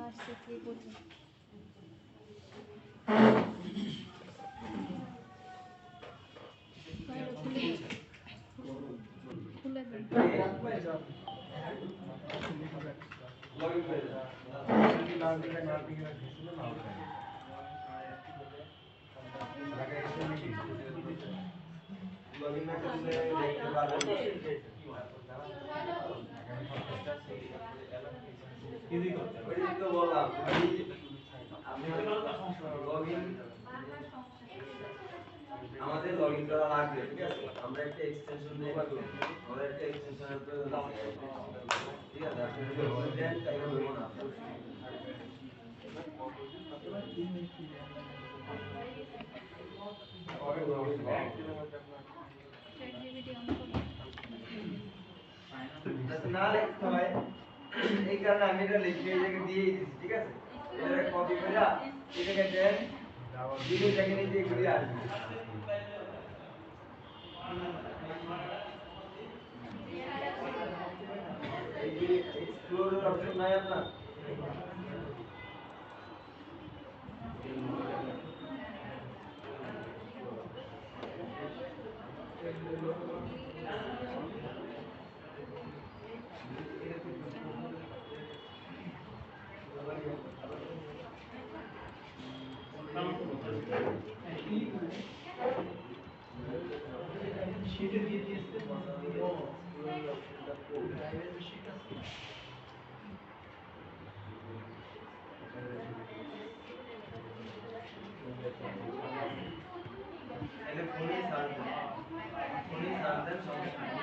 আসছে কে করবে খুলে দেন আমাদের লগইন করা লাগবে, ঠিক আছে? আমরা একটা এক্সটেনশন দিয়ে আমাদের একটা এক্সটেনশনের প্রয়োজন আছে, ঠিক আছে? আপনি যদি বলে দেন তাহলে হইব না। না লিখতে হয়, এই কারণে আমি এটা লিখে এই জায়গায় দিয়েই দিচ্ছি, ঠিক আছে? এটা কপি করে এই জায়গায় দেন, দিলে জায়গায় নিচে এগুলি আসবে। এইগুলি এক্সপ্লোরের অপশন নাই আপনার? sheet দিয়ে দিয়েছে ড্রাইভের sheet আছে এলে ফোনে সার্চ দেন, ফোনে সার্চ দেন সমস্যা নেই।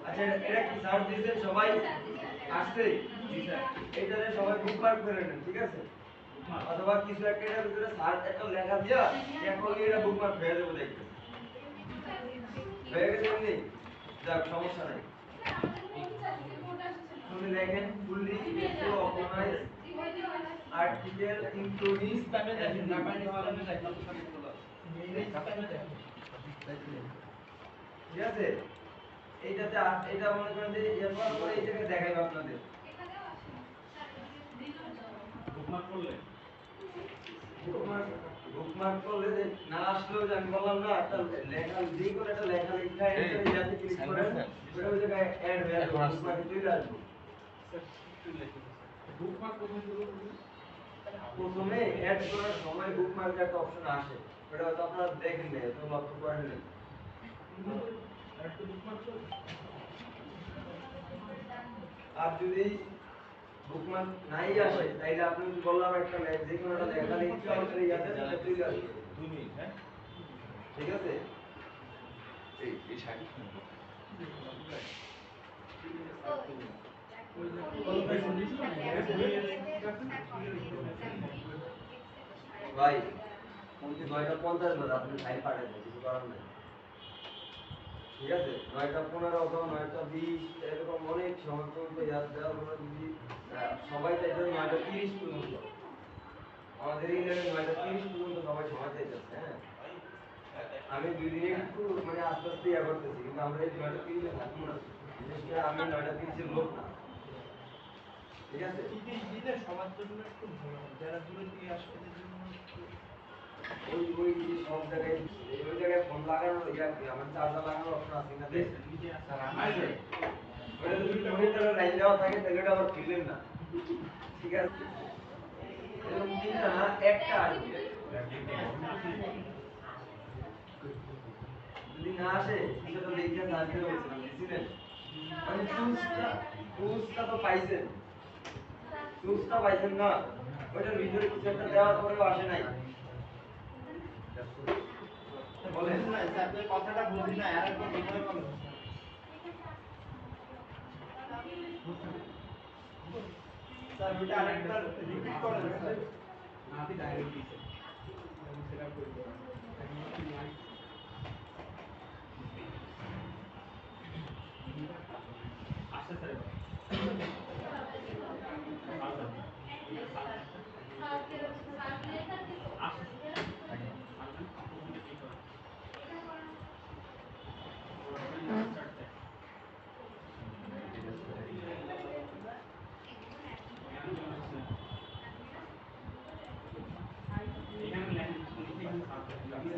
আচ্ছা এটা কি সার্চ দিয়েছেন সবাই? আসছে? জি স্যার। এটারে সবাই বুকমার্ক করে নেন, ঠিক আছে? অথবা কিছু একটা এর ভিতরে সার্চ একটা লেখা দিয়া এখন এটা বুকমার্ক হয়ে যাবে দেখবেন। হয়ে গেছে এমনি? যাক সমস্যা নাই। তুমি লেখেন fully effective organize article including স্প্যামে দেখেন না পানি হলে দেখেন ঠিক আছে? এইটাতে এটা মনে করেন যে এরপর পরে এই জায়গায় দেখাইব আপনাদের বুকমার্ক করলে বুকমার্ক করলে যে না আসলেও যে আমি বললাম না একটা লেখা যে কোনো একটা লেখা লিখা এন্টার ইয়াতে ক্লিক করেন ওটা ওই জায়গায় অ্যাড হয়ে যাবে বুকমার্কে চলে আসবে। বুকমার্ক কোথায় চলে আসবে? প্রথমে অ্যাড করার সময় বুকমার্ক একটা অপশন আসে, ওটা হয়তো আপনারা দেখেন নাই, তো লক্ষ্য করেন নাই। আর যদি বুকমার্ক নাই আসে তাইলে আপনি যদি বললাম একটা যে কোনো একটা লেখা লিখতে আমাদের ইয়াতে চলে আসবে 2 মিনিট। হ্যাঁ ঠিক আছে? এই শাড়ি ভাই উনি 9:50 বাজে আপনি ফাইল পাঠাবেন, কিছু করার নাই, ঠিক আছে? 9:15 অথবা 9:20 এরকম অনেক সময় পর্যন্ত ইয়াদ দেওয়া হলো যদি সবাই চাইছে 9:30 পর্যন্ত, আমাদের এই লেভেলে 9:30 পর্যন্ত সবাই সময় চাইতেছে। হ্যাঁ আমি 2 দিনে একটু মানে আস্তে আস্তে ইয়া করতেছি, কিন্তু আমরা এই 9:30 এ থাকবো না, বিশেষ করে আমি 9:30 এর লোক না, ঠিক আছে? দিলে সবার জন্য একটু ভালো হয়, যারা দূরে থেকে আসবে এদের জন্য ওই ওই সব জায়গায় ওই জায়গায় ফোন লাগানোর ইয়া কি আমার চার্জার লাগানোর অপশন আছে না? দেখ স্যার আছে ওটা যদি মনিটরে লাইন দেওয়া থাকে তাহলে ওটা আবার ফিরলেন না, ঠিক আছে? এরকম তিনটা না একটা আসবে, যদি না আসে সেটা লিখে জানতে বলছিলাম দিছিলেন মানে চুজটা তো পাইছেন, চুজটা পাইছেন না? ওইটার ভিতরে কিছু একটা দেওয়ার পরেও আসে নাই, বলেন না স্যার আপনি কথাটা বুঝি না আর একটু বিনয় বলেন স্যার ওটা আরেকবার রিপিট করেন স্যার আপনি ডাইরেক্ট দিছেন আমি সেটা করে দেব আচ্ছা স্যার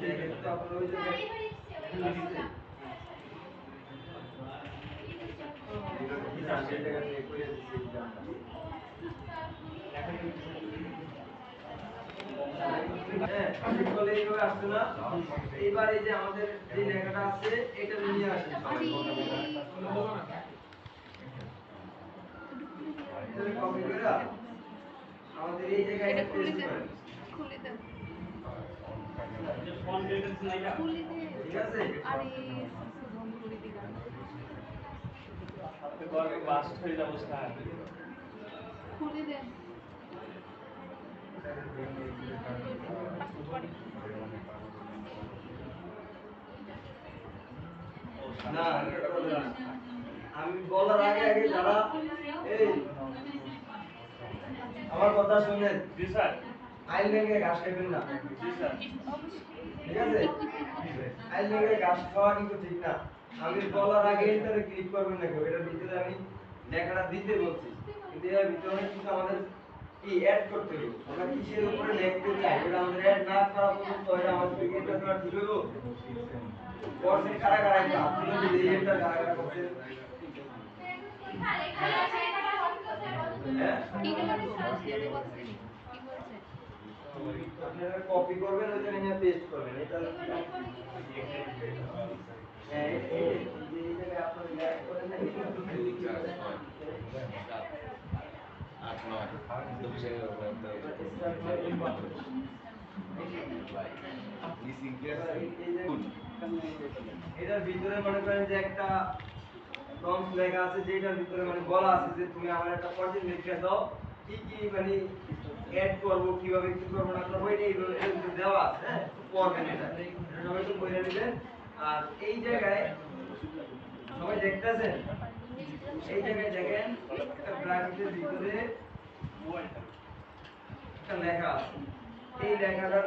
দেখেন তো আপনারা ওই জায়গায় এই জায়গাতে করে দিচ্ছি এক্সামটা। হ্যাঁ, ঠিক বলে এইভাবে আসছে না? এইবার এই যে আমাদের যে লেখাটা আছে এটা নিয়ে আসেন সবাই। এটা কপি করে আমাদের এই জায়গায় এটা খুলে পেস্ট দেন, করেন। খুলে দেন, ফন্ট ডিটেইলস নাইকা খুলে দে। ঠিক আছে? আরে ভং করে দিলাম। আপনি গর্বে বাস্ট হয়ে যাব স্যার খুলে দেন। না, এটা করবে না। আমি বলার আগে আগে যারা এই আমার কথা শুনেন, জি স্যার আইল ভেঙে ঘাস খাবেন না, জি স্যার ঠিক আছে? আইল ভেঙে ঘাস খাওয়া কিন্তু ঠিক না। আমি বলার আগে এটারে ক্লিক করবেন না কেউ, এটার ভিতরে আমি লেখাটা দিতে বলছি, কিন্তু এর ভিতরে অনেক কিছু আমাদের কি অ্যাড করতে হবে। আমরা কিসের উপরে লিখতে চাই এটা আমাদের অ্যাড না করা পর্যন্ত এটা আমাদের থেকে এটা করা ঠিক হইব। করছে কারা কারা এটা আপনারা যদি এটা কারা কারা করছেন, হ্যাঁ কি করবো? যেতে বলছে কি বলছে? আপনারা কপি করবেন ওই জায়গায় নিয়ে পেস্ট করবেন। এটা হ্যাঁ এই জায়গায় আপনারা লেখ করেন না এটার ভিতরে মনে করেন যে একটা প্রম্পট লেখা আছে যেটার ভিতরে মানে বলা আছে যে তুমি আমার একটা প্রজেক্ট লিখে দাও, কি কি মানে অ্যাড করব, কিভাবে কি করব না করব, এটা এর ভিতরে দেওয়া আছে। হ্যাঁ, পড়বেন এটা সবাই তো পড়ে নেবেন। আর এই জায়গায় সবাই দেখতেছেন, এই জায়গায় দেখেন একটা ব্র্যাকেটের ভিতরে একটা লেখা আছে। এই লেখাটার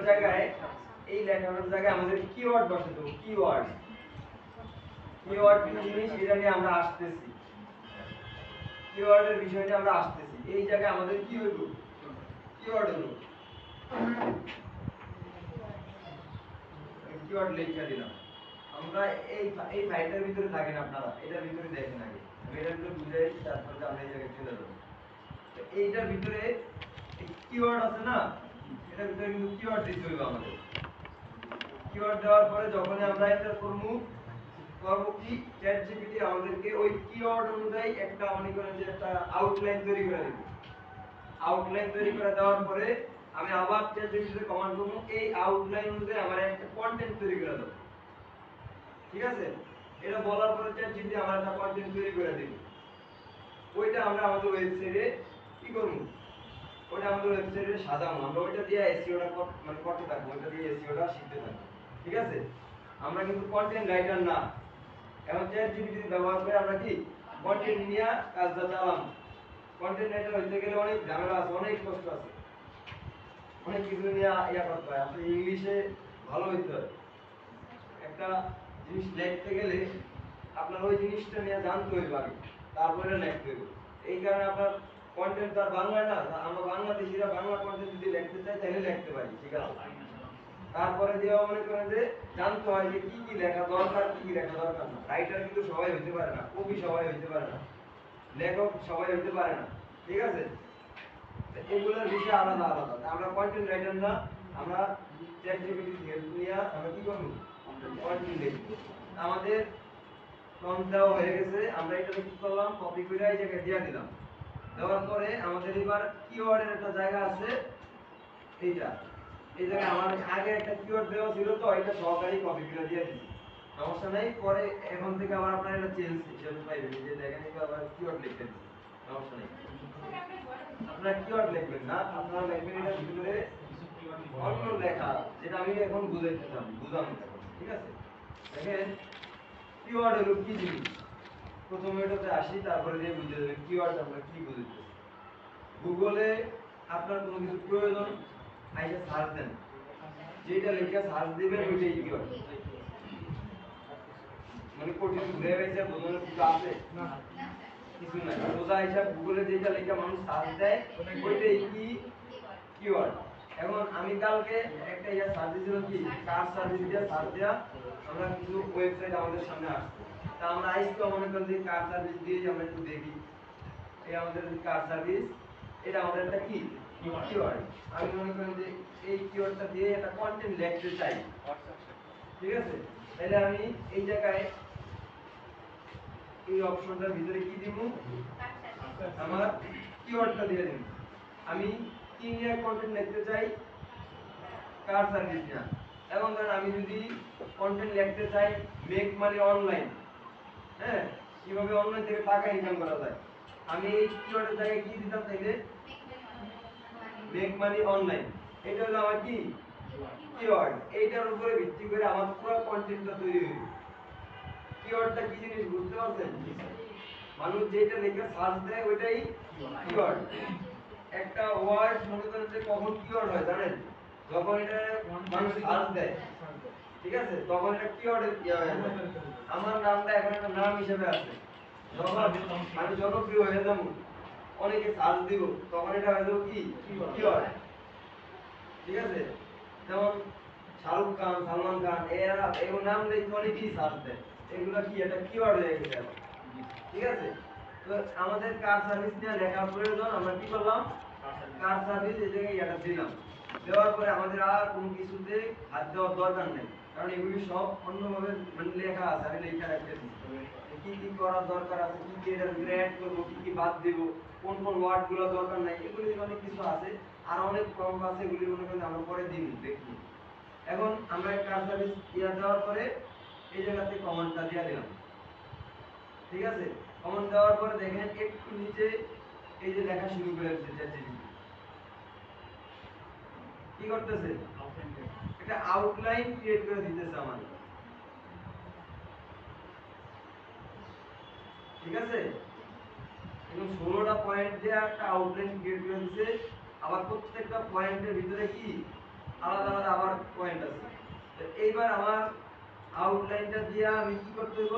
জায়গায় আমাদের কিওয়ার্ড বসাতে হবে। কিওয়ার্ড কি জিনিস এটা নিয়ে আমরা আসতেছি, কিওয়ার্ডের বিষয়টা আমরা আসতেছি। এই জায়গায় আমাদের কি হইব, কিওয়ার্ড হলো কিওয়ার্ড লিখে দিলাম আমরা। এই ফাইলটার ভিতরে থাকেন আপনারা, এটার ভিতরে দেখেন আগে, আমি এটার ভিতরে বুঝাই তারপরে আমরা এই জায়গায় চলে যাব। এইটার ভিতরে কিওয়ার্ড আছে না, এটার ভিতরে কিন্তু কিওয়ার্ড দিতে হইব আমাদের। কিওয়ার্ড দেওয়ার পরে যখন আমরা এন্টার করব কি চ্যাট জিপিটি আমাদেরকে ওই কিওয়ার্ড অনুযায়ী একটা মনে করেন যে একটা আউটলাইন তৈরি করে দেবে। আউটলাইন তৈরি করে দেওয়ার পরে আমি আবার চ্যাট জিপিটিতে কমান্ড করব এই আউটলাইন অনুযায়ী আমার একটা কন্টেন্ট তৈরি করে দাও। ঠিক আছে? এটা বলার পরে চ্যাট জিপিটি আমার একটা কন্টেন্ট তৈরি করে দেবে। ওইটা আমরা আমাদের ওয়েবসাইটে কি করব, ওইটা আমাদের ওয়েবসাইটে সাজাবো। আমরা ওইটা দিয়ে এসইওটা মানে করতে থাকবো, ওইটা দিয়ে এসইওটা শিখতে থাকবো। ঠিক আছে? আমরা কিন্তু কন্টেন্ট রাইটার না, এখন চ্যাট জিপিটি ব্যবহার করে আমরা কি কন্টেন্ট নিয়ে কাজটা চালাম। কন্টেন্ট রাইটার হইতে গেলে অনেক ঝামেলা আছে, অনেক কষ্ট আছে, অনেক কিছু নিয়ে ইয়া করতে হয়। আপনি ইংলিশে ভালো হইতে হয়, একটা জিনিস লিখতে গেলে আপনার ওই জিনিসটা নিয়ে জানতে হইবে আগে, তারপরে লিখতে হইবে। এই কারণে আপনার কন্টেন্ট তো আর বাংলায় না, আমরা বাংলাদেশিরা বাংলা কন্টেন্ট যদি লিখতে চাই তাহলে লিখতে পারি। ঠিক আছে? তারপরে দেওয়া মনে করেন যে জানতে হয় যে কি কি লেখা দরকার, কি কি লেখা দরকার না। রাইটার কিন্তু সবাই হইতে পারে না, কবি সবাই হইতে পারে না, লেখক সবাই হইতে পারে না। ঠিক আছে? এগুলোর বিষয় আলাদা আলাদা। আমরা কন্টেন্ট রাইটার না, আমরা চ্যাট জিপিটির হেল্প নিয়ে আমরা কি করব, কন্টেন্ট লিখব। আমাদের ফর্ম দেওয়া হয়ে গেছে, আমরা এটা কি করলাম, কপি করে এই জায়গায় দিয়ে দিলাম। দেওয়ার পরে আমাদের এবার কিওয়ার্ডের একটা জায়গা আছে, এইটা এই জায়গায় আমার আগে একটা কিওয়ার্ড দেওয়া ছিল, তো এটা সহকারী কপি করে দিয়ে দিচ্ছি, সমস্যা নাই। পরে এখন থেকে আবার আপনারা এটা চেঞ্জ হিসেবে পাইবেন, যে দেখেন এটা আবার কিওয়ার্ড লিখতে দিচ্ছি, সমস্যা নেই। আপনারা কিওয়ার্ড লিখবেন না, আপনারা লিখবেন এটার ভিতরে অন্য লেখা, যেটা আমি এখন বুঝাইতে চাই, বুঝানো এখন। ঠিক আছে? দেখেন কিওয়ার্ড হলো কি জিনিস, প্রথমে এটাতে আসি, তারপরে দিয়ে বুঝে যাবেন কিওয়ার্ড আমরা কি বুঝাইতেছি। গুগলে আপনার কোনো কিছু প্রয়োজন আইসা সার্চ দেন, যেটা লেখা সার্চ দিবেন ওইটাই কিওয়ার্ড। মানে কঠিন ঘুরে গেছে বোঝানোর কিছু আছে না, কিছু নাই। সোজা হিসাব গুগলে যেটা লেখা মানুষ সার্চ দেয় ওইটাই কি কিওয়ার্ড। এখন আমি কালকে একটা ইয়া সার্চ দিয়েছিলাম কি কার সার্ভিস দিয়ে সার্চ দেয়া আমরা কিছু ওয়েবসাইট আমাদের সামনে আসছে তা আমরা আইসতো মনে করেন যে কার সার্ভিস দিয়ে আমরা একটু দেখি এই আমাদের কার সার্ভিস এটা আমাদের একটা কি কিওয়ার্ড আমি মনে করেন যে এই কিওয়ার্ডটা দিয়ে একটা কন্টেন্ট লিখতে চাই ঠিক আছে তাহলে আমি এই জায়গায় এই অপশনটার ভিতরে কি দিব আমার কিওয়ার্ডটা দিয়ে দিন আমি কি নিয়ে কন্টেন্ট লিখতে চাই কার সার্ভিস নিয়ে এবং ধরেন আমি যদি কন্টেন্ট লিখতে চাই মেক মানি অনলাইন হ্যাঁ কিভাবে অনলাইন থেকে টাকা ইনকাম করা যায় আমি এই কিওয়ার্ডের জায়গায় কি দিতাম তাইলে মেক মানি অনলাইন এটা হলো আমার কি কিওয়ার্ড এইটার উপরে ভিত্তি করে আমার পুরো কন্টেন্টটা তৈরি হবে কিওয়ার্ডটা কি জিনিস বুঝতে পারছেন মানুষ যেটা লিখে সার্চ দেয় ওইটাই কিওয়ার্ড একটা ওয়ার্ড মনে করেন যে কখন কিওয়ার্ড হয় জানেন যখন এটা মানুষ সার্চ দেয় ঠিক আছে তখন এটা কিওয়ার্ডে ইয়া হয়ে যায় আমার নামটা এখন একটা নাম হিসেবে আছে যখন আমি জনপ্রিয় হয়ে যাব অনেকে সার্চ দিব তখন এটা হয়ে যাবে কি কিওয়ার্ড ঠিক আছে যেমন শাহরুখ খান সালমান খান এরা এগুলো নাম দেখে অনেকেই সার্চ দেয় এগুলো কি এটা কিওয়ার্ড হয়ে গেছে ঠিক আছে তো আমাদের কার সার্ভিস নিয়ে লেখা প্রয়োজন আমরা কি করলাম কার সার্ভিস এই জায়গায় এটা দিলাম দেওয়ার পরে আমাদের আর কোনো কিছুতে হাত দেওয়ার দরকার নেই কারণ এগুলি সব অন্যভাবে মানে লেখা আছে আমি লেখা রাখতে দিচ্ছি কি কি করার দরকার আছে কি কি এটার ভিতরে অ্যাড করবো কি কি বাদ দেবো কোন কোন ওয়ার্ড গুলো দরকার নাই এগুলি অনেক কিছু আছে আর অনেক কম আছে এগুলি মনে করেন আমরা পরে দিন দেখি এখন আমরা কার সার্ভিস ইয়া দেওয়ার পরে এই জায়গাতে কমান্ডটা দিয়ে দিলাম ঠিক আছে কমান্ড দেওয়ার পরে দেখেন একটু নিচে এই যে লেখা শুরু করে দিয়েছে চ্যাটজিপিটি কি করতেছে একটা আউটলাইন ক্রিয়েট করে দিতেছে আমাদের ঠিক আছে এবং 16টা পয়েন্ট দিয়ে একটা আউটলাইন ক্রিয়েট করে দিয়েছে আবার প্রত্যেকটা পয়েন্টের ভিতরে কি আলাদা আলাদা আবার পয়েন্ট আছে তো এইবার আমার আউটলাইনটা দিয়ে আমি কি করতে হইব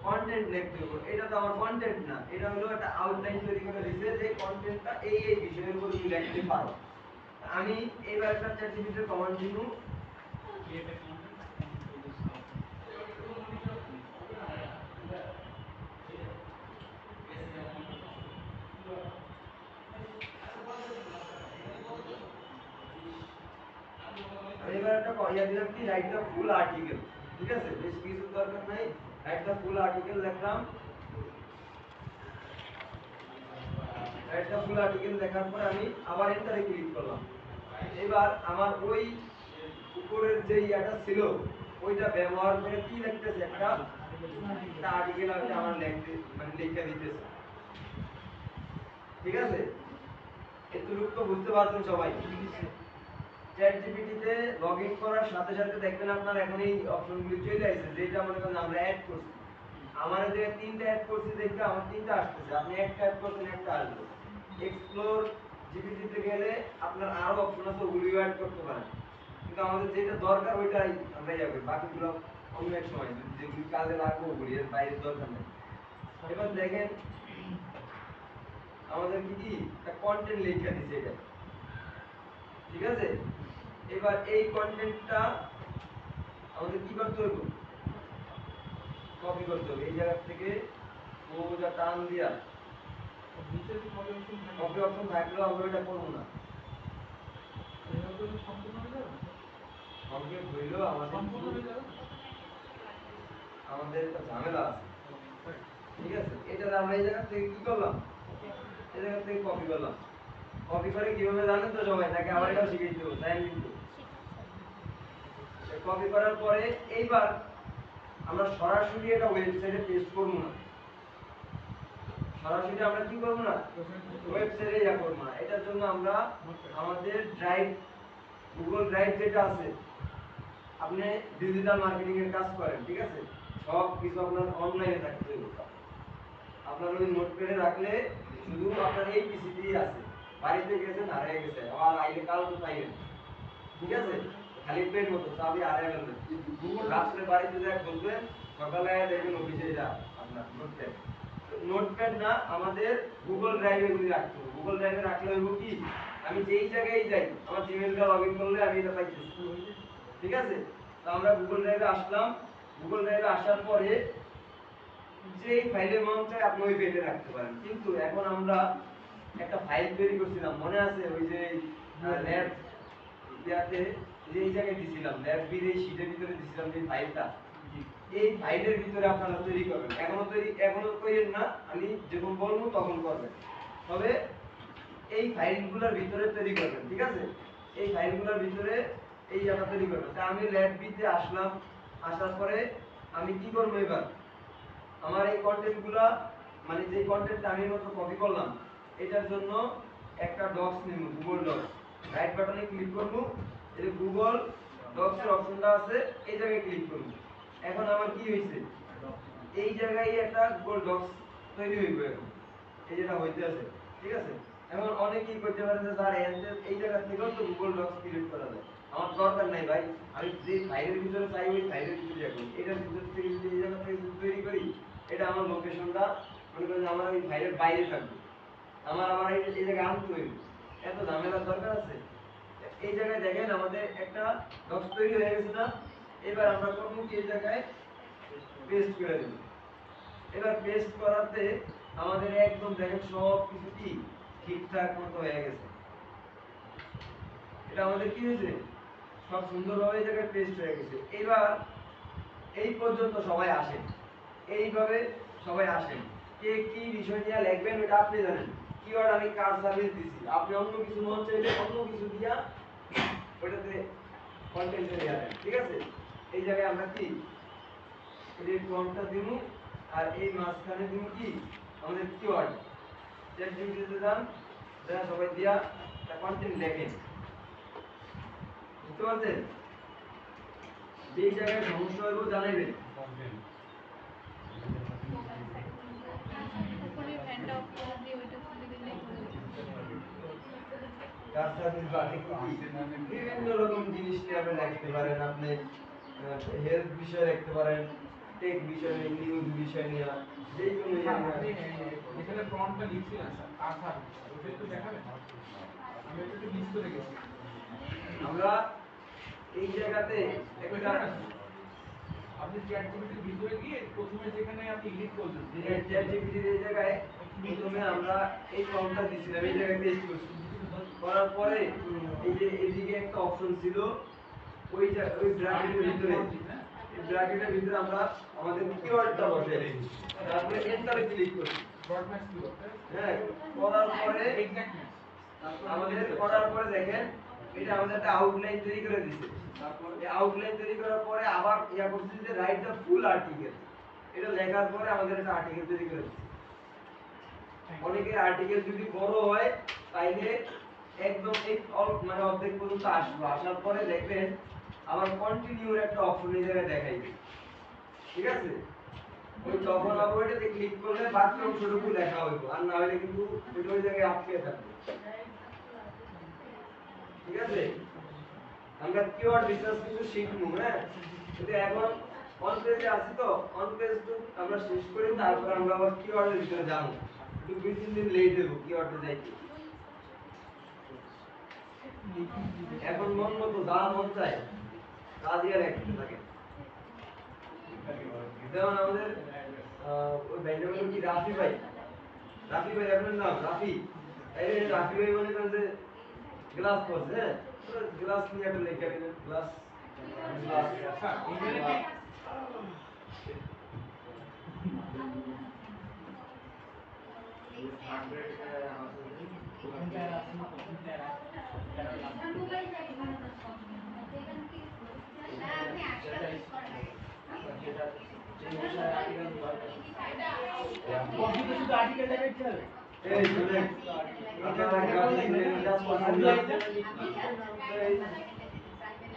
কন্টেন্ট লিখতে হইব এটা তো আমার কন্টেন্ট না এটা হলো একটা আউটলাইন তৈরি করে দিয়েছে যে কন্টেন্টটা এই বিষয়ের উপর তুমি লিখতে পারো আমি এইবার একটা চ্যাটজিপিটির কমান্ড দিব এবার একটা ইয়া দিলাম কি রাইট দা ফুল আর্টিকেল ঠিক আছে বেশি কিছু দরকার নাই রাইট দা ফুল আর্টিকেল লিখলাম রাইট দা ফুল আর্টিকেল লেখার পর আমি আবার এন্টারে ক্লিক করলাম এবার আমার ওই উপরের যে ইয়াটা ছিল ওইটা ব্যবহার করে কি লিখতেছে একটা আর্টিকেল আছে আমার লিখতে মানে লিখে দিতেছে ঠিক আছে এতটুকু তো বুঝতে পারছেন সবাই চ্যাটজিপিটিতে লগইন করার সাথে সাথে দেখবেন আপনার এখন এই অপশনগুলি চলে আসছে যেটা মনে করেন আমরা অ্যাড করছি আমার যে তিনটা অ্যাড করছি দেখবে আমার তিনটা আসতেছে আপনি একটা অ্যাড করছেন একটা আসবে এক্সপ্লোর জিপিটিতে গেলে আপনার আরো অপশন আছে ওগুলিও অ্যাড করতে পারেন কিন্তু আমাদের যেটা দরকার ওইটাই আমরা যাবে বাকিগুলো অন্য এক সময় যেগুলি কাজে লাগবে ওগুলি এর বাইরে দরকার নেই এবার দেখেন আমাদের কি একটা কন্টেন্ট লিখে দিছে এটা ঠিক আছে এবার এই কন্টেন্টটা আমাদের কি করতে হবে কপি করতে হবে এই জায়গা থেকে ওটা টান দিয়া কপি অপশন থাকলেও আমরা এটা করব না সংক্ষেপ হইলেও আমাদের একটা ঝামেলা আছে ঠিক আছে এটা আমরা এই জায়গা থেকে কি করলাম এই জায়গা থেকে কপি করলাম কপি করে কিভাবে জানেন তো সবাই নাকি আবার এটা শিখিয়ে দেবো তাই কিন্তু কপি করার পরে এইবার আমরা সরাসরি এটা ওয়েবসাইটে পেস্ট করব না সরাসরি আমরা কি করব না ওয়েবসাইটে ইয়া করব না এটার জন্য আমরা আমাদের ড্রাইভ গুগল ড্রাইভ যেটা আছে আপনি ডিজিটাল মার্কেটিং এর কাজ করেন ঠিক আছে সব কিছু আপনার অনলাইনে থাকতে হবে আপনার ওই নোটপ্যাডে রাখলে শুধু আপনার এই পিসিতেই আছে বাড়িতে গেছেন হারিয়ে গেছে আবার আইলে কাল তো পাইবেন ঠিক আছে খালি পেট মতো চাবি হারিয়ে গেল রাত্রে বাড়িতে যা খুঁজবেন সকালে দেখবেন অফিসে যা আপনার নোটপ্যাড না আমাদের গুগল ড্রাইভে গুলি রাখতে হবে গুগল ড্রাইভে রাখলে হইব কি আমি যেই জায়গায় যাই আমার জিমেইলটা লগইন করলে আমি এটা পাইতেছি। ঠিক আছে? তো আমরা গুগল ড্রাইভে আসলাম। গুগল ড্রাইভে আসার পরে যেই ফাইলের মন চাই আপনি ওই পেজে রাখতে পারেন। কিন্তু এখন আমরা একটা ফাইল তৈরি করছিলাম, মনে আছে ওই যে ল্যাব ইয়াতে যে এই জায়গায় দিছিলাম, ল্যাব বির এই শীটের ভিতরে দিছিলাম যে ফাইলটা, এই ফাইলের ভিতরে আপনারা তৈরি করবেন। এখনো করেন না, আমি যখন বলবো তখন করবেন। তবে এই ফাইলগুলোর ভিতরে তৈরি করবেন। ঠিক আছে? এই ফাইলগুলোর ভিতরে এই জায়গা তৈরি করবেন। তা আমি ল্যাব বিতে আসলাম, আসার পরে আমি কি করব এবার? আমার এই কন্টেন্টগুলো মানে যে কন্টেন্টটা আমি মাত্র কপি করলাম এটার জন্য একটা ডক্স নিব, গুগল ডক্স। রাইট বাটনে ক্লিক করব, এই যে গুগল ডক্স এর অপশনটা আছে এই জায়গায় ক্লিক করব। এখন আমার কি হইছে? এই জায়গায় একটা গুগল ডক্স তৈরি হইবে এখন। এই যেটা হইতে আছে। ঠিক আছে? এখন অনেকেই কইতে পারে যে স্যার এই জায়গা থেকেও তো গুগল ডক্স ক্রিয়েট করা যায়। আমার দরকার নাই ভাই, আমি যে ফাইলের ভিতরে চাই ওই ফাইলের ভিতরে এখন এটার ভিতর থেকে যদি এই জায়গা থেকে যদি তৈরি করি, এটা আমার লোকেশনটা মনে করেন আমার ওই ফাইলের বাইরে থাকবে, আমার এই জায়গায় আনতে হইবে, এত ঝামেলার দরকার আছে? এই জায়গায় দেখেন আমাদের একটা ডক্স তৈরি হয়ে গেছে না? এবার আমরা করব কি, এই জায়গায় পেস্ট করে দেব। এবার পেস্ট করাতে আমাদের একদম দেখেন সব কিছু কি ঠিকঠাক মতো হয়ে গেছে। এটা আমাদের কি হয়েছে? সব সুন্দরভাবে এই জায়গায় পেস্ট হয়ে গেছে। এবার এই পর্যন্ত সবাই আসেন, এইভাবে সবাই আসেন। কে কি বিষয় নিয়ে লিখবেন ওটা আপনি জানেন। কিওয়ার্ড আমি কার সার্ভিস দিছি, আপনি অন্য কিছু মন চাইলে অন্য কিছু দিয়া ওটাতে কন্টেন্ট তৈরি করেন। ঠিক আছে? এই জায়গায় আমরা কি এই ফর্মটা দিব আর এই মাঝখানে দিব কি আমাদের কিওয়ার্ড। চ্যাট জিপিটিতে যান, যারা সবাই দিয়া একটা কন্টেন্ট লেখেন। বুঝতে পারছেন? যে জায়গায় সমস্যা হইব জানাইবেন। উপরে ফ্যানটা অফ করে দিয়ে ওইটা খুলে দিলেই হয়ে যাবে। কার সার্ভিস বাদে কি বিভিন্ন রকম জিনিস নিয়ে আপনি লিখতে পারেন। আপনি হেলথ বিষয় লিখতে পারেন, টেক বিষয় নিয়ে, নিউজ বিষয় নিয়ে, যে কোনো এখানে প্রম্পটটা লিখছিলেন স্যার, কার ওটা একটু দেখাবেন? আমি একটু মিস করে গেছি। আমরা এই জায়গাতে একটা আপনি চ্যাট জিপিটির ভিতরে গিয়ে প্রথমে যেখানে আপনি এডিট করবেন, চ্যাট জিপিটির এই জায়গায় প্রথমে আমরা এই ফর্মটা দিয়েছিলাম, এই জায়গায় পেস্ট করছি। করার পরে এই যে এদিকে একটা অপশন ছিল, ওই ব্র্যাকেটের ভিতরে, এই ব্র্যাকেটের ভিতরে আমরা আমাদের কিওয়ার্ডটা বসাই দিই। তারপরে এন্টারে ক্লিক করি। ডট ম্যাচ কিওয়ার্ড, হ্যাঁ, করার পরে এক্সাক্ট ম্যাচ। আমাদের করার পরে দেখেন এটা আমাদের একটা আউটলাইন তৈরি করে দিছে। এই আউটলাইন তৈরি করার পরে আবার ইয়া করছে যে রাইট দ্য ফুল আর্টিকেল। এটা লেখার পরে আমাদের একটা আর্টিকেল তৈরি করে দিছে। অনেকের আর্টিকেল যদি বড় হয় তাইলে একদম এই মানে অর্ধেক পর্যন্ত আসলো, আসার পরে দেখবেন আবার কন্টিনিউর একটা অপশন এই জায়গায় দেখাইবে। ঠিক আছে? ওই তখন আবার ওইটাতে ক্লিক করলে বাকি অংশটুকু লেখা হইব, আর না হলে কিন্তু ওইটা ওই জায়গায় আটকে থাকবে। ঠিক আছে? আমরা কিওয়ার্ড রিসার্চ কিন্তু শিখবো। হ্যাঁ, কিন্তু এখন অন পেজে আছি তো অন পেজ তো আমরা শেষ করি, তারপর আমরা আবার কিওয়ার্ডের ভিতরে যাবো। একটু 2-3 দিন লেট হইব কিওয়ার্ডে যাইতে। এখন মন মতো যা মন চায় তা দিয়ে লিখতে থাকে। যেমন আমাদের ওই ভাইটা বলল কি রাফি ভাই, রাফি ভাই আপনার নাম রাফি, এই রাফি ভাই মনে করেন যে গ্লাস পড়ছে, হ্যাঁ, গ্লাস নিয়ে একটা লেখা দিলেন, গ্লাস গ্লাস স্যার এখানে কি কম্পিউটার শুধু আর্টিকেল দেখাইতে হবে? এই শুনেন, আপনারা গ্রাফিক ডিজাইনের কাজ করছেন না? এই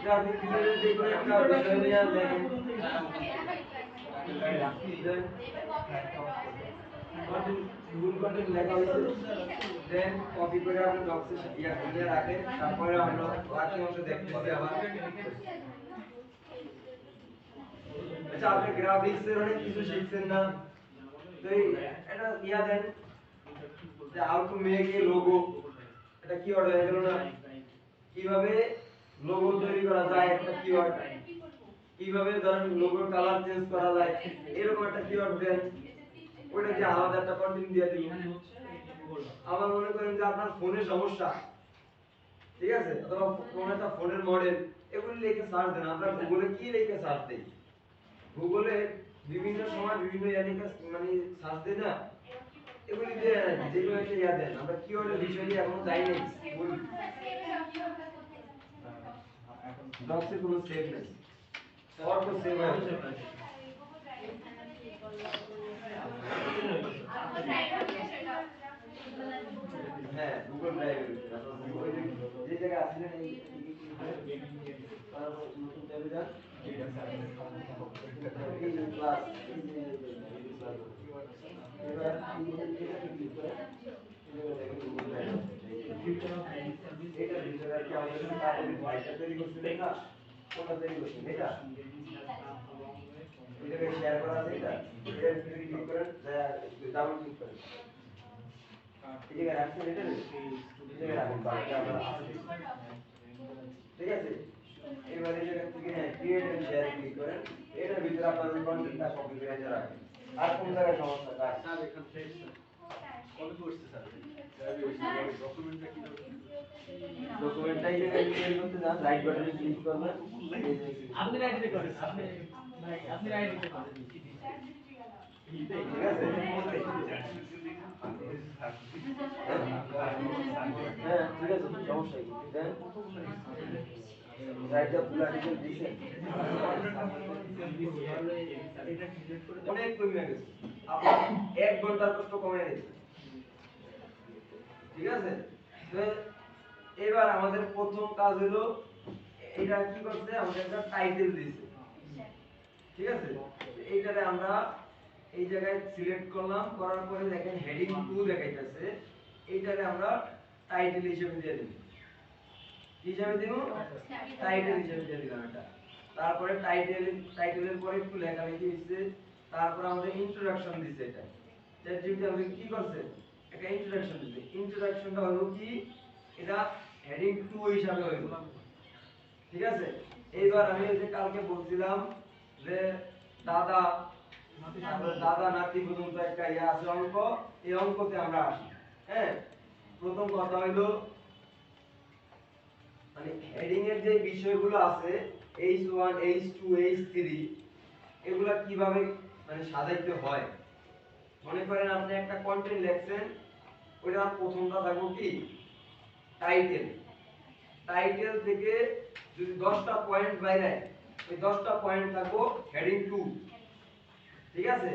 গ্রাফিক ডিজাইনের যে কোনো একটা বিষয় নিয়ে লেখেন। ভুল কন্টেন্ট লেখা হয়েছে, দেন কপি করে আপনি ডক্সে ইয়া করে রাখেন, তারপরে আমরা বাকি অংশ দেখতেছি আবার। আচ্ছা, আপনি গ্রাফিক্সের অনেক কিছু শিখছেন না? তো এটা ইয়া দেন যে how to make a logo, এটা কিওয়ার্ড হয়ে গেল না? কিভাবে লোগো তৈরি করা যায় একটা কিওয়ার্ড, কিভাবে ধরেন লোগোর কালার চেঞ্জ করা যায় এরকম একটা কিওয়ার্ড দেন, ওইটা যে আলাদা একটা কন্টেন্ট দিয়ে দিই। আবার মনে করেন যে আপনার ফোনের সমস্যা, ঠিক আছে, অথবা কোন একটা ফোনের মডেল, এগুলো লিখে সার্চ দেন। আমরা গুগলে কি লিখে সার্চ দেই, গুগলে বিভিন্ন সময় বিভিন্ন ইয়ানিকা মানে সার্চ দেই না, এগুলি দিয়ে যেগুলো একটা ইয়া দেন। আমরা কিওয়ার্ডের বিষয় নিয়ে এখনো যাই নাই, ডক্সে কোনো সেভ নেই, অটো সেভ হয়। হ্যাঁ গুগল ড্রাইভের ভিতরে আপনার যে জায়গায় আসলে এই নতুন ট্যাবে যান, এই ক্লাস এবার এটা ক্লিক করেন, এটা ভিতরে কি আমাদের কাগজের ফাইলটা তৈরি করতে না, কোনটা তৈরি করতে এটা এটাকে শেয়ার করা আছে, এটা এর ভিতরে ক্লিক করেন, ডাবল ক্লিক করেন, এই জায়গায় রাখছেন, এটা এই জায়গায় রাখুন, বাকিটা আমরা ঠিক আছে। এবার এই জায়গা থেকে ক্রিয়েট এন্ড শেয়ার ক্লিক করেন, এটার ভিতরে আপনার কন্টেন্টটা কপি করে নিয়ে রাখেন। আর কোন জায়গায় সমস্যা কাজ স্যার এখান থেকে কপি করতে স্যার ডকুমেন্টটা কি ডকুমেন্টটা এই জায়গায় ক্লিক করতে যান, রাইট বাটনে ক্লিক করবেন, আপনি রাইটে করেন, আপনি রাইটে করেন, ঠিক আছে। হ্যাঁ ঠিক আছে, সমস্যা কি দেন, রাইটটা ফুল আর্টিকেল দিয়েছেন, অনেক কমে গেছে, আপনার 1 ঘন্টার কষ্ট কমে গেছে, ঠিক আছে। তো এবার আমাদের প্রথম কাজ হলো এটা কি করতে, আমাদের একটা টাইটেল দিয়েছে, ঠিক আছে। এইটারে আমরা এই জায়গায় সিলেক্ট করলাম, করার পরে দেখেন হেডিং 2 দেখাইতেছে, এইটারে আমরা টাইটেল হিসেবে দিয়ে দেব, কি হিসেবে দেব, টাইটেল হিসেবে দিয়ে দিলাম এটা। তারপরে টাইটেলের পরে একটু লেখালেখি হইছে, তারপর আমাদের ইন্ট্রোডাকশন দিছে, এটা চ্যাটজিপিটি আমাদের কি করছে, একটা ইন্ট্রোডাকশন দিছে। ইন্ট্রোডাকশনটা হলো কি, এটা হেডিং 2 হিসাবে হইল, ঠিক আছে। এইবার আমি এই যে কালকে বলছিলাম যে দাদা দাদা নাতি পর্যন্ত একটা ইয়া আছে অঙ্ক, এই অঙ্কতে আমরা আসি। হ্যাঁ, প্রথম কথা হইলো মানে হেডিং এর যে বিষয়গুলো আছে H1 H2 H3 এগুলা কিভাবে মানে সাজাইতে হয়। মনে করেন আপনি একটা কন্টেন্ট লিখছেন, ওইটা প্রথমটা থাকবো কি টাইটেল, টাইটেল থেকে যদি 10টা পয়েন্ট বাইরে ওই 10টা পয়েন্ট থাকবো হেডিং 2, ঠিক আছে।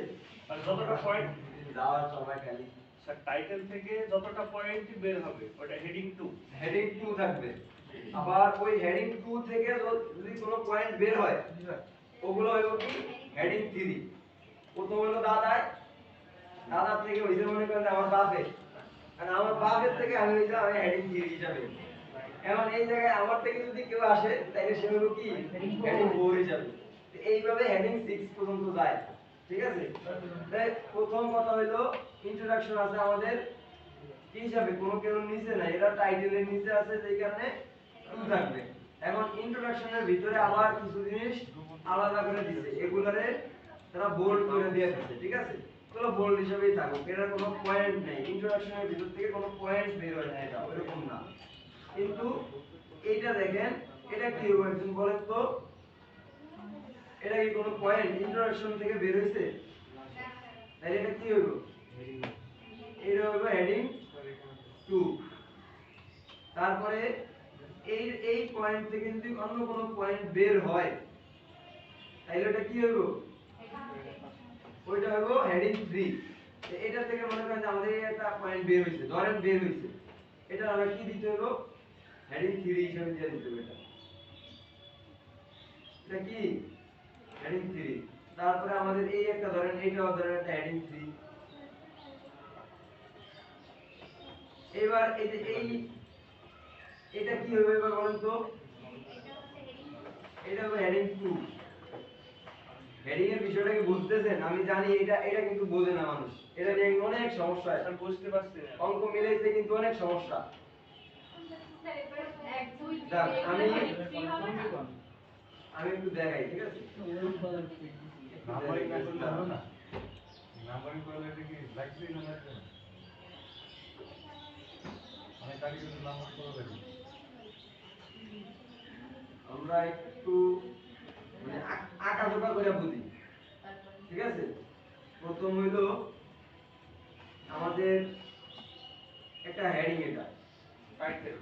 আর যতটা পয়েন্ট যাওয়ার সময় খালি স্যার টাইটেল থেকে যতটা পয়েন্ট বের হবে ওটা হেডিং 2, হেডিং 2 থাকবে। আবার ওই হেডিং 2 থেকে যদি কোনো পয়েন্ট বের হয় ওগুলো হলো কি হেডিং 3। প্রথম হলো দাদা থেকে হইছে মনে করেন আমার বাপের, কারণ আমার বাপের থেকে আমি হইছে আমি হেডিং 3 হিসাবে। এখন এই জায়গায় আমার থেকে যদি কেউ আসে তাহলে সে হলো কি হেডিং 4 হিসাবে। তো এইভাবে হেডিং 6 পর্যন্ত যায়, ঠিক আছে। তাই প্রথম কথা হলো ইন্ট্রোডাকশন আছে আমাদের কি হিসাবে, কোনো কেউ নিচে না, এটা টাইটেলের নিচে আছে সেই কারণে 2 থাকবে। এখন ইন্ট্রোডাকশনের ভিতরে আবার কিছু জিনিস আলাদা করে দিয়েছে, এগুলারে তারা বোল্ড করে দিয়ে দিয়েছে, ঠিক আছে। এগুলো বোল্ড হিসেবেই থাকুক, এর কোনো পয়েন্ট নেই, ইন্ট্রোডাকশনের ভিতর থেকে কোনো পয়েন্ট বের হয় না, এটা ওইরকম না। কিন্তু এইটা দেখেন, এটা কি হবে একজন বলেন তো, এটা কি কোনো পয়েন্ট ইন্ট্রোডাকশন থেকে বের হইছে, তাহলে এটা কি হইব, এটা হইব হেডিং 2। তারপরে এই পয়েন্ট থেকে যদি অন্য কোনো পয়েন্ট বের হয় তাহলে এটা কি হইব, ওইটা হইব হেডিং 3। এটা থেকে মনে করেন যে আমাদের একটা পয়েন্ট বের হইছে, ধরেন বের হইছে, এটা আমরা কি দিতে হইব, হেডিং 3 হিসেবে দিয়ে দিতে হবে। এটা কি হেডিং 3। তারপরে আমাদের এই একটা ধরেন, এইটাও ধরেন একটা হেডিং 3। এবার এই যে এটা কি হবে এবার বলেন তো, এটা হবে হেডিং 2। হেডিং এর বিষয়টা কি বুঝতেছেন, আমি জানি এটা কিন্তু বোঝে না মানুষ, এটা নিয়ে অনেক সমস্যা হয়, স্যার বুঝতে পারছি না, অঙ্ক মিলাইতে কিন্তু অনেক সমস্যা। যাক, আমি একটু দেখাই, ঠিক আছে? নাম্বারিং না করলে হলো না। নাম্বারিং করলে এটা কি ব্ল্যাক স্ক্রিন হয়ে যাবে না? অনেক আগে কিন্তু নাম্বার করে দেবে। আমরা একটু মানে আঁকাঝোঁকা করে বুঝি, ঠিক আছে? প্রথম হইলো আমাদের একটা হেডিং, এটা টাইটেল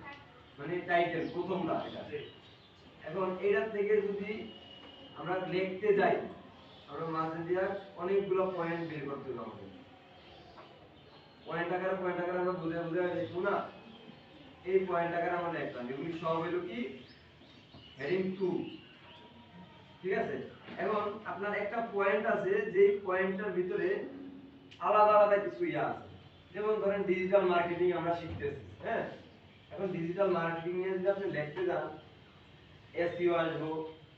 মানে টাইটেল প্রথমটা এটা। এখন এইটা থেকে যদি আমরা লিখতে যাই, আমরা মাঝে দিয়া অনেকগুলো পয়েন্ট বের করতে হবে আমাদের। পয়েন্ট আকারে আমরা বুঝে বুঝে লিখবো না, এই পয়েন্ট আকারে আমরা লিখলাম। এগুলি সব হলো কি হেডিং 2, ঠিক আছে? এখন আপনার একটা পয়েন্ট আছে, যে পয়েন্টটার ভিতরে আলাদা আলাদা কিছু ইয়া আছে। যেমন ধরেন ডিজিটাল মার্কেটিং আমরা শিখতেছি, হ্যাঁ? এখন ডিজিটাল মার্কেটিং নিয়ে যদি আপনি লিখতে যান, এসইও আসবো,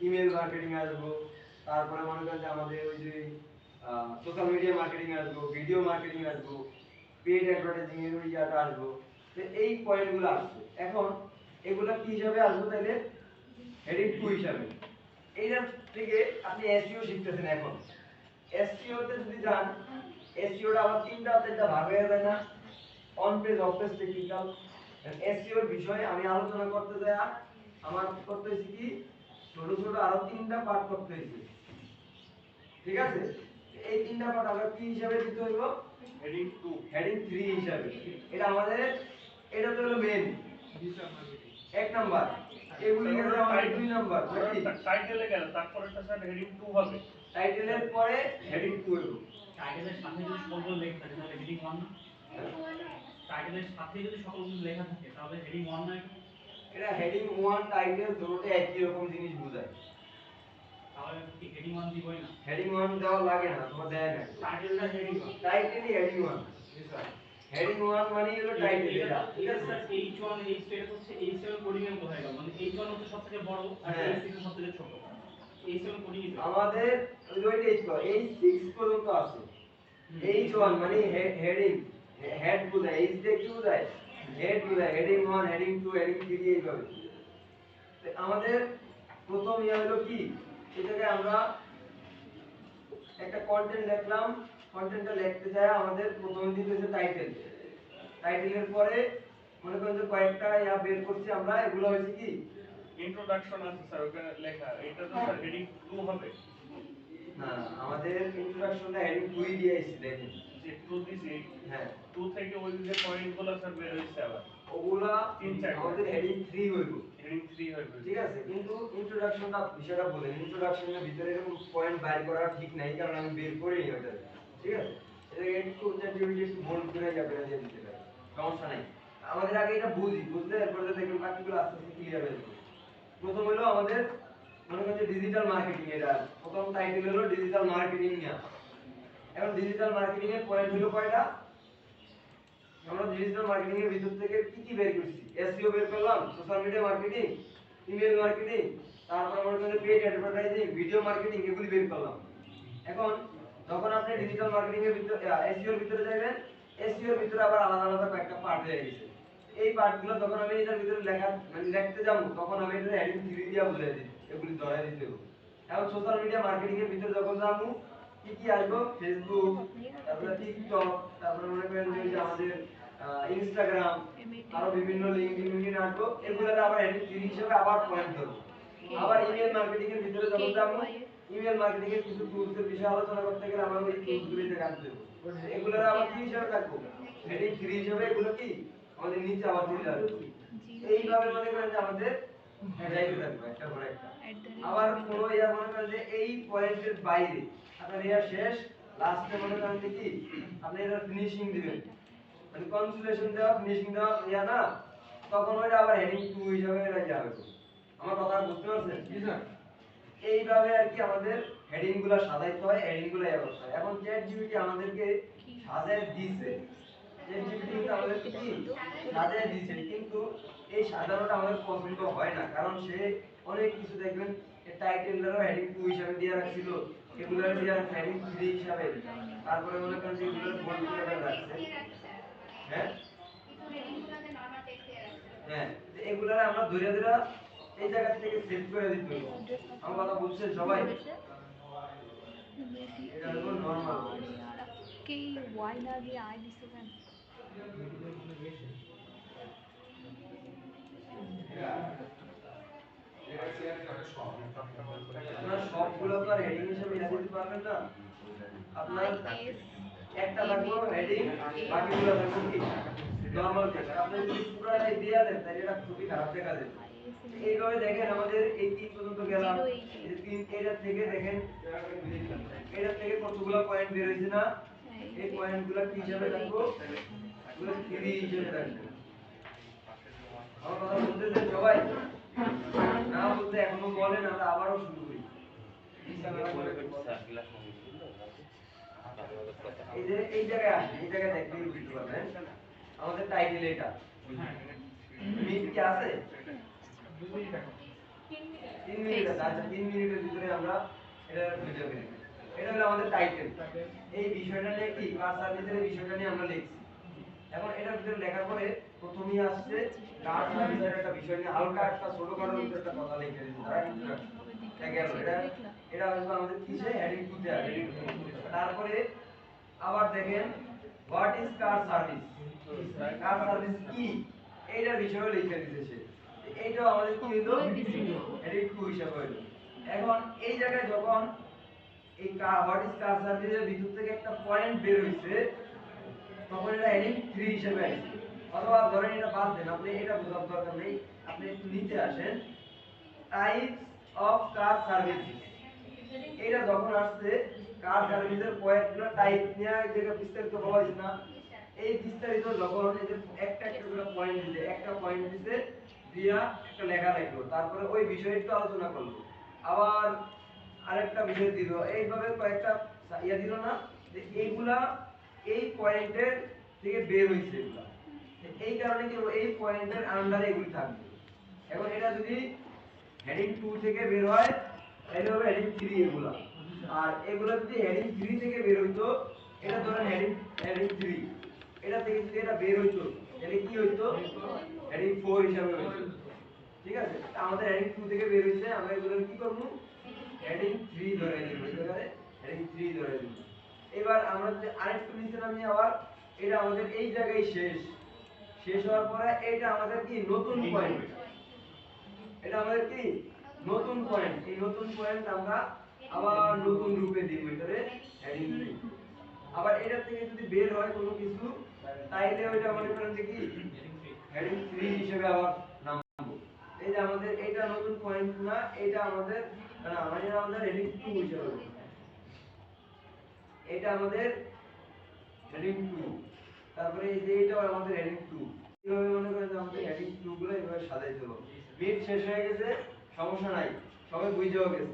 ইমেল মার্কেটিং আসবো, তারপরে মনে করেন যে আমাদের ওই যে সোশ্যাল মিডিয়া মার্কেটিং আসবো, ভিডিও মার্কেটিং আসবো, পেইড অ্যাডভার্টাইজিং এর ওই ইয়াটা আসবো। তো এই পয়েন্টগুলো আসছে। এখন এগুলা কি হিসাবে আসবে তাইলে? হেডিং 2 হিসাবে। এইটার থেকে আপনি এসইও শিখতেছেন। এখন এসইও তে যদি যান, এসইওটা আবার তিনটা চারটা ভাগ হয়ে যায় না? On page, off page, technical. এসইওর বিষয়ে আমি আলোচনা করতে যাই, আমার করতে হয়েছে কি ছোট ছোট আরো তিনটা পার্ট করতে হয়েছে, ঠিক আছে? এই তিনটা পার্ট আমরা কি হিসাবে দিতে হইব? হেডিং 2 হেডিং 3 হিসাবে। এটা আমাদের, এটা তো হলো মেইন ডিজিটাল মার্কেটিং এক নাম্বার, এগুলি গেছে আমাদের 2 নাম্বার। নাকি টাইটেলে গেল, তারপর একটা স্যার হেডিং 2 হবে। টাইটেলের পরে হেডিং 2 হইব। টাইটেলের সাথে যদি সকল লেখা থাকে তাহলে হেডিং 1 না? টাইটেলের সাথে যদি সকল লেখা থাকে তাহলে হেডিং 1 না? এটা হেডিং 1 টাইটেল দুটোতে একই রকম জিনিস বোঝায়। তাহলে কি হেডিং 1 দিবই না? হেডিং 1 দেওয়া লাগে না, তোমার দেয় না। টাইটেলটা হেডিং 1। টাইটেলই হেডিং 1। জি স্যার। হেডিং 1 মানে হলো টাইটেল, এটা ঠিক আছে? স্যার H1 H2 এটা হচ্ছে H7 কোডিং এর কোথায় গেল? মানে H1 হচ্ছে সবথেকে বড় আর হ্যাঁ। H6 সবথেকে ছোট। H7 কোডিং এর আমাদের ওইটাই তো H6 পর্যন্ত আছে। H1 মানে হেডিং, হেড বোঝায়, H দিয়ে কি বোঝায়? হেড বোঝায়। হেডিং 1, হেডিং 2, হেডিং 3 এইভাবে। তো আমাদের প্রথম ইয়া হলো কি, এটাকে আমরা একটা কন্টেন্ট লিখলাম, কন্টেন্টটা লিখতে যায় আমাদের প্রথম দিতে হচ্ছে টাইটেল। টাইটেলের পরে মনে করেন যে কয়েকটা ইয়া বের করছি আমরা, এগুলো হচ্ছে কি ইন্ট্রোডাকশন আছে স্যার ওখানে লেখা, এটা তো স্যার হেডিং 2 হবে। না, আমাদের ইন্ট্রোডাকশনটা হেডিং 2 দিয়ে আইছি, দেখেন। যে 2 দিছি, হ্যাঁ, 2 থেকে ওই যে পয়েন্টগুলো স্যার বের হইছে আবার ওগুলা তিন চারটা। আমাদের হেডিং 3 হইব, হেডিং 3 হবে। ঠিক আছে? কিন্তু ইন্ট্রোডাকশনটা বিষয়টা বলেন, ইন্ট্রোডাকশনের ভিতরে এরকম পয়েন্ট বাইর করা ঠিক নাই, কারণ আমি বের করিনি ওটা, ঠিক আছে? এটাকে একটু চ্যাটজিপিটি একটু বোল্ড করে যাবে না, দিয়ে দিতে পারে, সমস্যা নাই। আমাদের আগে এটা বুঝলে এরপরে দেখবেন বাকিগুলো আস্তে আস্তে ক্লিয়ার হয়ে যাবে। প্রথম হলো আমাদের মনে করেন যে ডিজিটাল মার্কেটিং, এটা প্রথম টাইটেল হলো ডিজিটাল মার্কেটিং নিয়ে। এখন ডিজিটাল মার্কেটিং এর পয়েন্ট হলো কয়টা? আমরা ডিজিটাল মার্কেটিং এর ভিতর থেকে কি কি বের করছি? এসইও বের করলাম, social media marketing, email marketing, তারপর মনে করেন পেইড অ্যাডভার্টাইজিং, ভিডিও মার্কেটিং, এগুলি বের করলাম। এখন যখন আপনি ডিজিটাল মার্কেটিং এর ভিতরে এসইও এর ভিতরে যাবেন, এসইও এর ভিতরে আবার আলাদা আলাদা কয়েকটা পার্ট হয়ে গেছে। এই পার্টগুলো যখন আমি এটার ভিতরে লেখা মানে লিখতে যাব, তখন আমি এটা হেডিং 3 দিয়ে বুঝাই দিই, এগুলি ধরাই দিতে হবে। এখন সোশ্যাল মিডিয়া মার্কেটিং এর ভিতরে যখন যাবো, কি কি আসবো? ফেসবুক, তারপরে টিকটক, তারপরে মনে করেন যে ওই যে আমাদের ইনস্টাগ্রাম, আরো বিভিন্ন লিঙ্কডইন আসবো, এগুলোর আবার হেডিং 3 হিসেবে আবার পয়েন্ট করব। আবার ইমেল মার্কেটিং এর ভিতরে যখন যাবো, ইমেল মার্কেটিং এর কিছু টুলস এর বিষয়ে আলোচনা করতে গেলে আমার ওই টুলস গুলিতে কাজ দেবো, এগুলোর আবার কি হিসেবে রাখবো? হেডিং 3 হিসেবে এগুলো কি আমাদের নিচে আবার চলে আসবে। এইভাবে মনে করেন যে আমাদের যাইতে থাকবে একটা পর একটা। আবার কোনো ইয়া মনে করেন যে এই পয়েন্টের বাইরে আপনার ইয়া শেষ, লাস্টে মনে করেন যে কি আপনি এটা ফিনিশিং দিবেন, মানে কনসুলেশন দেওয়া, ফিনিশিং দেওয়া ইয়া না, তখন ওইটা আবার হেডিং 2 হিসেবে এটা ইয়া হবে। আমার কথা বুঝতে পারছেন? জি স্যার। এইভাবে আর কি আমাদের হেডিং গুলো সাজাইতে হয়, হেডিং গুলো ইয়া করতে হয়। এখন চ্যাট জিপিটি আমাদেরকে সাজায় দিছে, চ্যাট জিপিটি কিন্তু আমাদেরকে কি সাজায় দিছে, কিন্তু এই সাজানোটা আমাদের পছন্দ হয় না, কারণ সে অনেক কিছু দেখবেন টাইটেলটারও হেডিং 2 হিসাবে দিয়ে রাখছিল, এগুলোর দিয়ে রাখছে হেডিং 3 হিসাবে, তারপরে মনে করেন যে এগুলোর বোল্ড করে রাখছে। হ্যাঁ, হ্যাঁ এগুলার আমরা ধরে ধরে এই জায়গা থেকে সেট করে দিতে হবে। আমার কথা বুঝছেন সবাই? এটা হলো নরমাল। কে ওয়াই না দিয়ে আই দিছো কেন? আপনার সবগুলো তো আর হেডিং হিসেবে লিখে দিতে পারবেন না। আপনার একটা থাকলো হেডিং, বাকিগুলো থাকলো কি নরমাল টেক্সট। আপনি যদি পুরোটাই দিয়ে দেন তাহলে এটা খুবই খারাপ দেখা যাবে। এইভাবে দেখেন আমাদের এই 3 পর্যন্ত গেলাম। এই 3 এটার থেকে দেখেন এটার থেকে কতগুলো পয়েন্ট বের হইছে না? এই পয়েন্টগুলো কি হিসাবে রাখবো? এগুলো 3 হিসাবে রাখবো। আমার কথা বুঝতেছেন সবাই? না বুঝতে এখনো বলেন, আমরা আবারও শুরু করি। এই যে এই জায়গায় আসেন, এই জায়গায় দেখলেই বুঝতে পারবেন আমাদের টাইটেল এটা। মিনিট কি আছে? 3 মিনিট আছে। আচ্ছা 3 মিনিটের ভিতরে আমরা এটা ভিডিও করি। এটা হলো আমাদের টাইটেল। এই বিষয়টা নিয়ে কি কার সার্ভিসের বিষয়টা নিয়ে আমরা লিখছি। এখন এটার ভিতরে লেখার পরে প্রথমেই আসছে কার সার্ভিসের একটা বিষয় নিয়ে হালকা একটা ছোটখাটো একটা কথা লিখে দিচ্ছি। তারা কিন্তু এটা হলো আমাদের কিসে হেডিং 2 তে আছে। তারপরে আবার দেখেন what is car service, car service কি এইটার বিষয়ে লিখে দিতেছে। এইটাও আমাদের কি হলো হেডিং 2 হিসাবে হলো। এখন এই জায়গায় যখন এই হোয়াট ইজ কার সার্ভিসের ভিতর থেকে একটা পয়েন্ট বের হইছে তখন এটা হেডিং 3 হিসেবে আসছে। অথবা ধরেন এটা বাদ দেন, আপনি এটা বোঝার দরকার নেই, আপনি একটু নিচে আসেন টাইপস অফ কার সার্ভিস। এটা যখন আসছে কার সার্ভিসের কয়েকগুলো টাইপ নিয়ে এই জায়গা বিস্তারিত বলা হয়েছে না, এই বিস্তারিত যখন এই যে একটা একটা করে পয়েন্ট দিতে একটা পয়েন্ট দিতে দিয়া একটা লেখা লিখলো, তারপরে ওই বিষয়ে একটু আলোচনা করলো, আবার আরেকটা বিষয় দিল, এইভাবে কয়েকটা ইয়া দিল না যে এইগুলা এই পয়েন্টের থেকে বের হইছে এগুলা। এই কারণে কি এই পয়েন্টের আন্ডারে এগুলি থাকবে। এখন এটা যদি হেডিং 2 থেকে বের হয় তাহলে হবে হেডিং 3 এগুলা। আর এগুলা যদি হেডিং 3 থেকে বের হইতো, এটা ধরেন হেডিং 3, এটা থেকে যদি এটা বের হইতো তাহলে কি হইতো হেডিং 4 হিসাবে হইতো। ঠিক আছে, আমাদের হেডিং 2 থেকে বের হইছে, আমরা এগুলো কি করব হেডিং 3 ধরে নিব। এবারে হেডিং 3 ধরে নিব। এবার আমরা যদি আরেকটু নিচে নামি আবার এটা আমাদের এই জায়গায় শেষ হওয়ার পরে এটা আমাদের কি নতুন পয়েন্ট, এটা আমাদের কি নতুন পয়েন্ট। এই নতুন পয়েন্ট আমরা আবার নতুন রূপে দিব এটারে হেডিং 3। আবার এটা থেকে যদি বের হয় কোনো কিছু তাইলে ওইটা মনে করেন যে কি হেডিং 3 হিসেবে আবার নামবো। এই যে আমাদের এটা নতুন পয়েন্ট না, এটা আমাদের আমাদের হেডিং 2 হিসেবে হবে। এটা আমাদের হেডিং 2। তারপরে এই যে এটা আমাদের হেডিং 2। এইভাবে মনে করেন যে আমাদের হেডিং 2 গুলো এইভাবে সাজাইতে হবে। মিড শেষ হয়ে গেছে, সমস্যা নাই, সবাই বুঝেও গেছে।